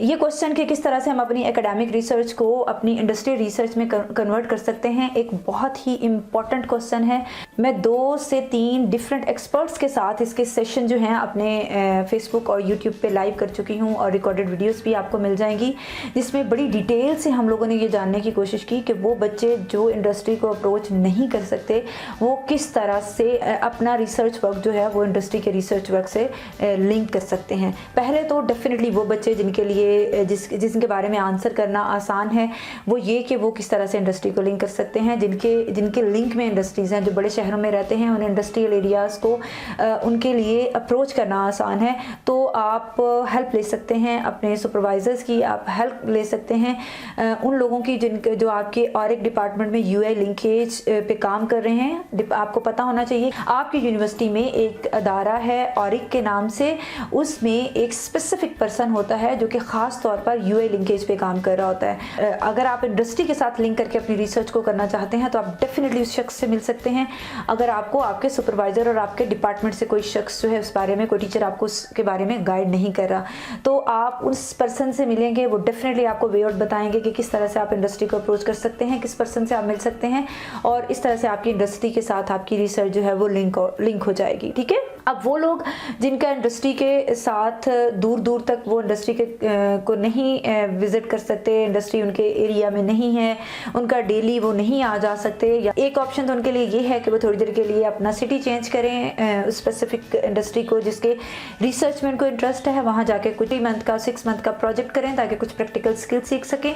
ये क्वेश्चन कि किस तरह से हम अपनी एकेडमिक रिसर्च को अपनी इंडस्ट्री रिसर्च में कन्वर्ट कर सकते हैं, एक बहुत ही इम्पॉर्टेंट क्वेश्चन है। मैं 2 से 3 डिफरेंट एक्सपर्ट्स के साथ इसके सेशन जो हैं अपने फेसबुक और यूट्यूब पे लाइव कर चुकी हूँ और रिकॉर्डेड वीडियोस भी आपको मिल जाएंगी, जिसमें बड़ी डिटेल से हम लोगों ने ये जानने की कोशिश की कि वो बच्चे जो इंडस्ट्री को अप्रोच नहीं कर सकते वो किस तरह से अपना रिसर्च वर्क जो है वो इंडस्ट्री के रिसर्च वर्क से लिंक कर सकते हैं। पहले तो डेफिनेटली वो बच्चे जिनके लिए जिनके बारे में आंसर करना आसान है वो ये कि वो किस तरह से इंडस्ट्री को लिंक कर सकते हैं। जिनके लिंक में इंडस्ट्रीज़ हैं, जो बड़े शहरों में रहते हैं, उन इंडस्ट्रियल एरियाज़ को उनके लिए अप्रोच करना आसान है, तो आप हेल्प ले सकते हैं अपने सुपरवाइजर्स की, आप हेल्प ले सकते हैं उन लोगों की जो आपके और एक डिपार्टमेंट में यूआई लिंकेज पे काम कर रहे हैं। आपको पता होना चाहिए आपकी यूनिवर्सिटी में एक अदारा है ऑरिक के नाम से, उसमें एक स्पेसिफिक पर्सन होता है जो कि खास तौर पर यूआई लिंकेज पे काम कर रहा होता है। अगर आप इंडस्ट्री के साथ लिंक करके अपनी रिसर्च को करना चाहते हैं तो आप डेफिनेटली उस शख्स से मिल सकते हैं। अगर आपको आपके सुपरवाइजर और आपके डिपार्टमेंट से कोई शख्स जो है उस बारे में, कोई टीचर आपको उसके बारे में गाइड नहीं कर रहा, तो आप उस पर्सन से मिलेंगे, वो डेफिनेटली आपको वे आउट बताएंगे कि किस तरह से आप इंडस्ट्री को अप्रोच कर सकते हैं, किस पर्सन से आप मिल सकते हैं, और इस तरह से आपकी इंडस्ट्री के साथ आपकी रिसर्च जो है वो लिंक हो जाएगी। ठीक है। अब वो लोग जिनका इंडस्ट्री के साथ दूर दूर तक वो इंडस्ट्री को नहीं विजिट कर सकते, इंडस्ट्री उनके एरिया में नहीं है, उनका डेली वो नहीं आ जा सकते, या एक ऑप्शन तो उनके लिए ये है कि वो थोड़ी देर के लिए अपना सिटी चेंज करें उस स्पेसिफिक इंडस्ट्री को जिसके रिसर्च में उनको इंटरेस्ट है, वहाँ जाके कुछ 3 मंथ का 6 मंथ का प्रोजेक्ट करें ताकि कुछ प्रैक्टिकल स्किल सीख सकें,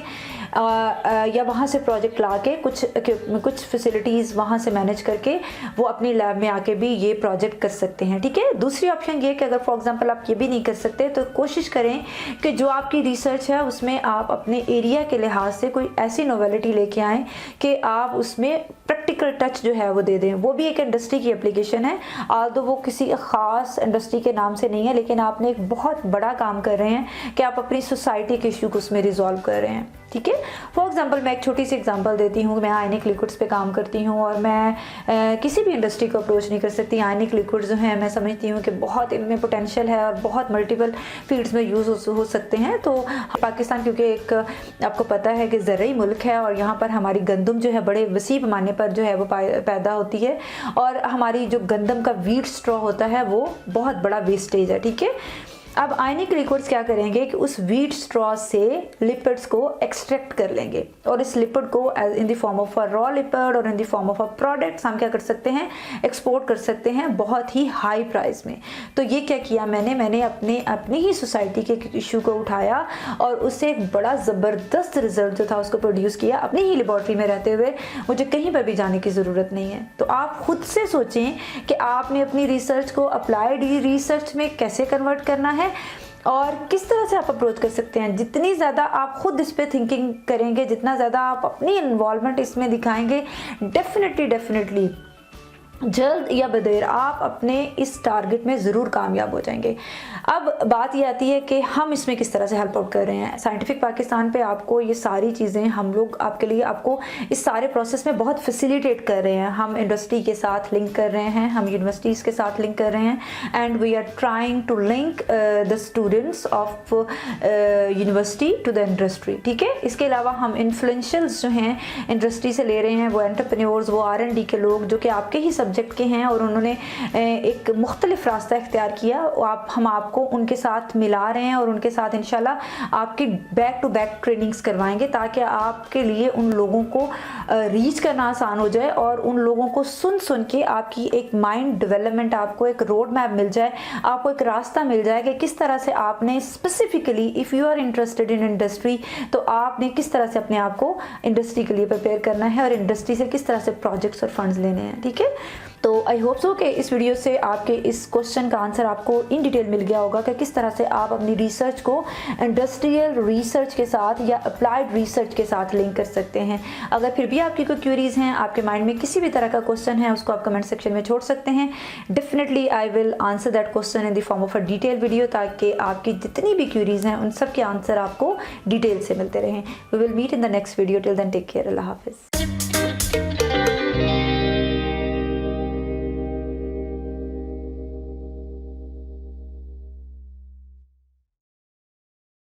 या वहाँ से प्रोजेक्ट ला के कुछ फैसिलिटीज़ वहाँ से मैनेज करके वो अपनी लैब में आके भी ये प्रोजेक्ट कर सकते हैं। ठीक है। दूसरी ऑप्शन ये कि अगर फॉर एग्जांपल आप ये भी नहीं कर सकते तो कोशिश करें कि जो आपकी रिसर्च है उसमें आप अपने एरिया के लिहाज से कोई ऐसी नोवेलिटी लेके आएँ कि आप उसमें प्रैक्टिकल टच जो है वो दे दें। वो भी एक इंडस्ट्री की एप्लीकेशन है, आल्दो वो किसी ख़ास इंडस्ट्री के नाम से नहीं है, लेकिन आपने एक बहुत बड़ा काम कर रहे हैं कि आप अपनी सोसाइटी के इशू को उसमें रिजॉल्व कर रहे हैं। ठीक है। फॉर एग्जांपल मैं एक छोटी सी एग्जांपल देती हूँ। मैं आयनिक लिक्विड्स पे काम करती हूँ और मैं किसी भी इंडस्ट्री को अप्रोच नहीं कर सकती। आयनिक लिक्विड्स जो हैं मैं समझती हूँ कि बहुत इनमें पोटेंशियल है और बहुत मल्टीपल फील्ड्स में यूज़ हो सकते हैं। तो पाकिस्तान क्योंकि एक आपको पता है कि ज़रई मुल्क है और यहाँ पर हमारी गंदम जो है बड़े वसी पैमाने पर जो है वो पैदा होती है, और हमारी जो गंदम का वीट स्ट्रॉ होता है वो बहुत बड़ा वेस्टेज है। ठीक है। अब आयनिक लिक्विड्स क्या करेंगे कि उस वीट स्ट्रॉ से लिपिड्स को एक्सट्रैक्ट कर लेंगे, और इस लिपिड को in the form of a raw lipid और in the form of a products हम क्या कर सकते हैं, एक्सपोर्ट कर सकते हैं बहुत ही हाई प्राइस में। तो ये क्या किया मैंने अपनी ही सोसाइटी के इशू को उठाया और उससे एक बड़ा ज़बरदस्त रिजल्ट जो था उसको प्रोड्यूस किया अपनी ही लेबॉर्ट्री में रहते हुए। मुझे कहीं पर भी जाने की ज़रूरत नहीं है। तो आप खुद से सोचें कि आपने अपनी रिसर्च को अप्लाइड रिसर्च में कैसे कन्वर्ट करना है और किस तरह से आप अप्रोच कर सकते हैं। जितनी ज़्यादा आप खुद इस पे थिंकिंग करेंगे, जितना ज़्यादा आप अपनी इन्वॉल्वमेंट इसमें दिखाएंगे, डेफिनेटली जल्द या बदेर आप अपने इस टारगेट में ज़रूर कामयाब हो जाएंगे। अब बात ये आती है कि हम इसमें किस तरह से हेल्प आउट कर रहे हैं। साइंटिफिक पाकिस्तान पे आपको ये सारी चीज़ें हम लोग आपके लिए आपको इस सारे प्रोसेस में बहुत फैसिलिटेट कर रहे हैं। हम इंडस्ट्री के साथ लिंक कर रहे हैं, हम यूनिवर्सिटीज़ के साथ लिंक कर रहे हैं, and we are trying to link the students of university to the industry. ठीक है। इसके अलावा हम इन्फ्लुएंशियल्स जो हैं इंडस्ट्री से ले रहे हैं, वो एंटरप्रेन्योर्स, वो R&D के लोग जो कि आपके ही सब्जेक्ट के हैं और उन्होंने एक मुख्तलिफ रास्ता इख्तियार किया, हम आपको उनके साथ मिला रहे हैं और उनके साथ इंशाल्लाह आपकी बैक टू बैक ट्रेनिंग्स करवाएंगे ताकि आपके लिए उन लोगों को रीच करना आसान हो जाए और उन लोगों को सुन के आपकी एक माइंड डेवलपमेंट, आपको एक रोड मैप मिल जाए, आपको एक रास्ता मिल जाए कि किस तरह से आपने specifically if you are interested in industry तो आपने किस तरह से अपने आप को इंडस्ट्री के लिए प्रिपेयर करना है और इंडस्ट्री से किस तरह से प्रोजेक्ट्स और फंड्स लेने हैं। ठीक है। तो आई होप सो कि इस वीडियो से आपके इस क्वेश्चन का आंसर आपको इन डिटेल मिल गया होगा कि किस तरह से आप अपनी रिसर्च को इंडस्ट्रियल रिसर्च के साथ या अप्लाइड रिसर्च के साथ लिंक कर सकते हैं। अगर फिर भी आपकी कोई क्यूरीज हैं, आपके माइंड में किसी भी तरह का क्वेश्चन है, उसको आप कमेंट सेक्शन में छोड़ सकते हैं। Definitely I will answer that question in the form of a detail video ताकि आपकी जितनी भी क्यूरीज हैं उन सब के आंसर आपको डिटेल से मिलते रहें। We will meet in the next video. Till then take care. अल्लाह हाफिज़।